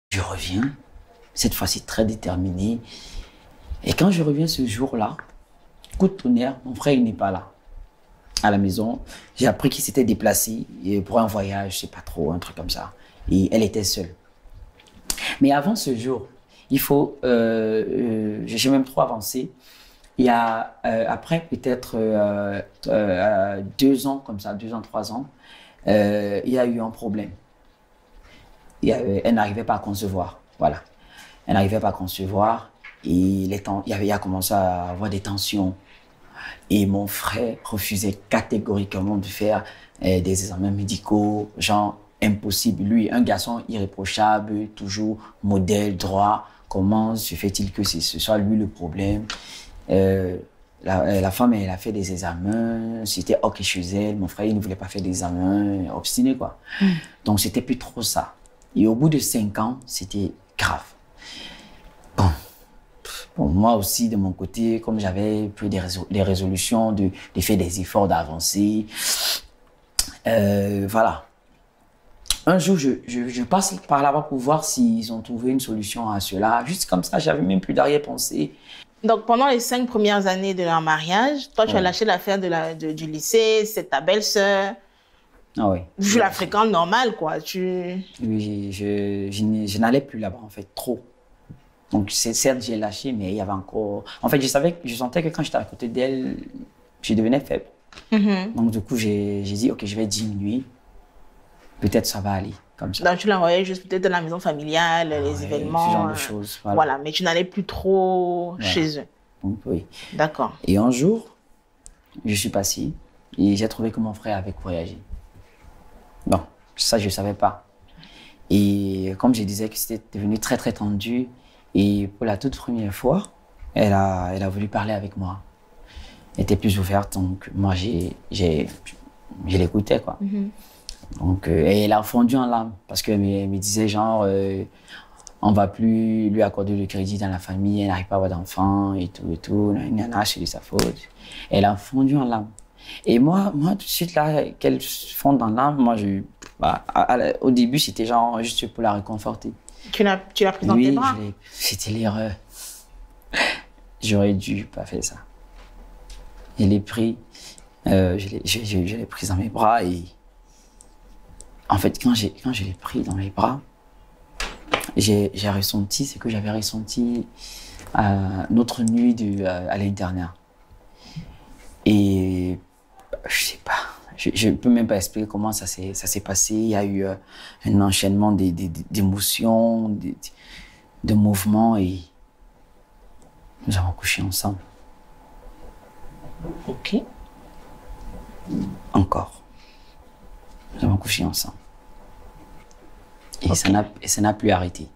Je reviens, cette fois-ci très déterminé. Et quand je reviens ce jour-là, coup de tonnerre, mon frère il n'est pas là. À la maison, j'ai appris qu'il s'était déplacé pour un voyage, je sais pas trop, un truc comme ça. Et elle était seule. Mais avant ce jour, il faut, j'ai même trop avancé. Il y a, après peut-être 2 ans, comme ça, 2 ans, 3 ans, il y a eu un problème. Elle n'arrivait pas à concevoir. Voilà. Elle n'arrivait pas à concevoir. Et il a commencé à avoir des tensions. Et mon frère refusait catégoriquement de faire des examens médicaux, genre impossible. Lui, un garçon irréprochable, toujours modèle, droit. Comment se fait-il que ce soit lui le problème? La femme, elle a fait des examens, c'était ok chez elle. Mon frère, il ne voulait pas faire des examens, obstiné quoi. Donc, c'était plus trop ça. Et au bout de 5 ans, c'était grave. Bon. Bon, moi aussi, de mon côté, comme j'avais pris des résolutions de faire des efforts d'avancer, voilà. Un jour, je passe par là-bas pour voir s'ils ont trouvé une solution à cela. Juste comme ça, j'avais même plus d'arrière-pensée. Donc, pendant les 5 premières années de leur mariage, toi, tu as Ouais. lâché l'affaire du lycée, c'est ta belle-sœur. Ah oui. Je la fréquente normale, quoi. Oui, je n'allais plus là-bas, en fait, trop. Donc, certes, j'ai lâché, mais il y avait encore... En fait, je sentais que quand j'étais à côté d'elle, je devenais faible. Donc, du coup, j'ai dit, OK, je vais diminuer. Peut-être ça va aller, comme ça. Donc, tu l'envoyais juste peut-être dans la maison familiale, les événements. Ce genre de choses, voilà. Voilà, mais tu n'allais plus trop chez eux. Donc, oui. D'accord. Et un jour, je suis passé et j'ai trouvé que mon frère avait voyagé. Bon, ça, je ne savais pas. Et comme je disais que c'était devenu très, très tendu, et pour la toute première fois, elle a voulu parler avec moi. Elle était plus ouverte, donc moi, je l'écoutais, quoi. Donc, et elle a fondu en larmes parce qu'elle me disait genre, on va plus lui accorder le crédit dans la famille, elle n'arrive pas à avoir d'enfants et tout, c'est de sa faute. Elle a fondu en larmes. Et moi, tout de suite, là, qu'elle fonde en larmes, moi, au début, c'était genre juste pour la réconforter. Tu l'as pris dans tes bras? Oui, c'était l'erreur. J'aurais dû pas faire ça. Je l'ai pris, je l'ai prise dans mes bras et en fait, quand je l'ai pris dans mes bras, j'ai ressenti ce que j'avais ressenti notre nuit à l'internat. Et je sais pas, je peux même pas expliquer comment ça s'est passé. Il y a eu un enchaînement d'émotions, de mouvements et nous avons couché ensemble. Ok. Encore. Nous avons couché ensemble. Et ça n'a plus arrêté.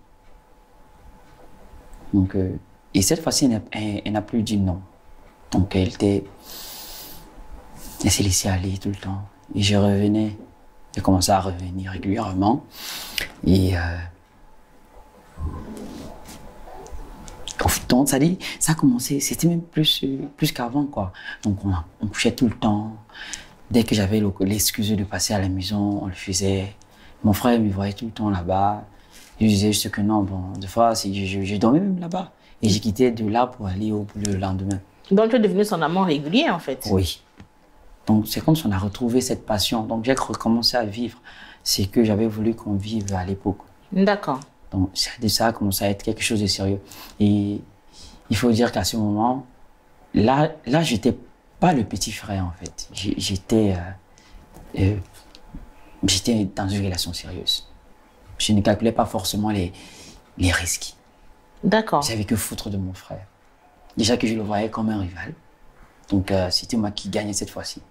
Donc, et cette fois-ci, elle n'a plus dit non. Donc, elle s'est laissée aller tout le temps. Et je revenais. J'ai commencé à revenir régulièrement. Et donc, ça a commencé, c'était même plus qu'avant, quoi. Donc, on couchait tout le temps. Dès que j'avais l'excuse de passer à la maison, on le faisait. Mon frère me voyait tout le temps là-bas. Je disais juste que non, bon, des fois, je dormais même là-bas. Et j'ai quitté de là pour aller au boulot le lendemain. Donc, tu es devenu son amant régulier, en fait? Oui. Donc, c'est comme si on a retrouvé cette passion. Donc, j'ai recommencé à vivre ce que j'avais voulu qu'on vive à l'époque. D'accord. Donc, ça a commencé à être quelque chose de sérieux. Et il faut dire qu'à ce moment, là, j'étais pas le petit frère, en fait. J'étais dans une relation sérieuse. Je ne calculais pas forcément les risques. D'accord. J'avais que foutre de mon frère. Déjà que je le voyais comme un rival. Donc, c'était moi qui gagnais cette fois-ci.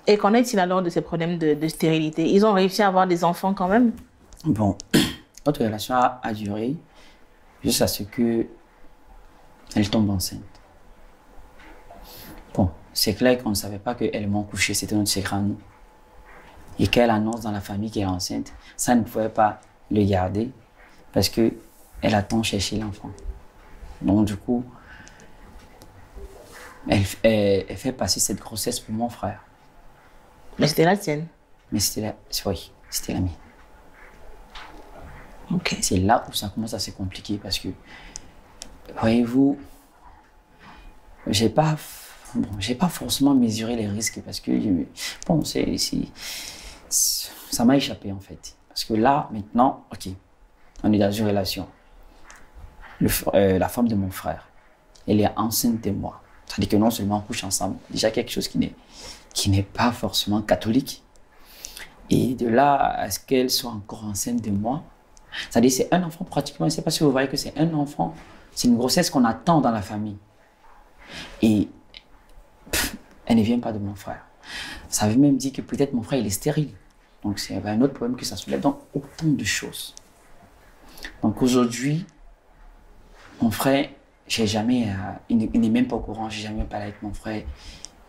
Et qu'en est-il alors de ces problèmes de stérilité? Ils ont réussi à avoir des enfants quand même? Bon, notre relation a duré jusqu'à ce qu'elle tombe enceinte. Bon, c'est clair qu'on ne savait pas qu'elle m'a couché, c'était notre secret à nous. Et qu'elle annonce dans la famille qu'elle est enceinte, ça ne pouvait pas le garder parce qu'elle attend chercher l'enfant. Donc, du coup, elle fait passer cette grossesse pour mon frère. Mais c'était la tienne. Mais oui, c'était la mienne. Ok. C'est là où ça commence à se compliquer parce que, voyez-vous, j'ai pas forcément mesuré les risques parce que, bon, ça m'a échappé en fait. Parce que là, maintenant, ok, on est dans une relation. La femme de mon frère, elle est enceinte de moi. C'est-à-dire que non seulement on couche ensemble, déjà quelque chose qui n'est pas forcément catholique. Et de là à ce qu'elle soit encore enceinte de moi, c'est-à-dire c'est un enfant pratiquement, je ne sais pas si vous voyez que c'est un enfant, c'est une grossesse qu'on attend dans la famille. Et elle ne vient pas de mon frère. Ça veut même dire que peut-être mon frère il est stérile. Donc c'est un autre problème que ça soulève. Donc autant de choses. Donc aujourd'hui, mon frère, j'ai jamais, il n'est même pas au courant, j'ai jamais parlé avec mon frère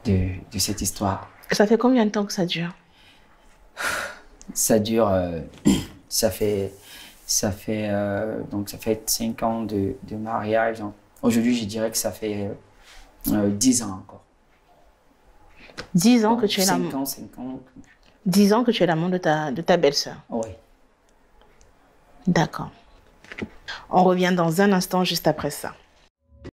de cette histoire. Ça fait combien de temps que ça dure? Ça dure, ça fait 5 ans de mariage. Aujourd'hui, je dirais que ça fait 10 ans encore. 10 ans que tu es 5 ans. 10 ans que tu es l'amant de ta belle-sœur. Oui. D'accord. On revient dans un instant juste après ça.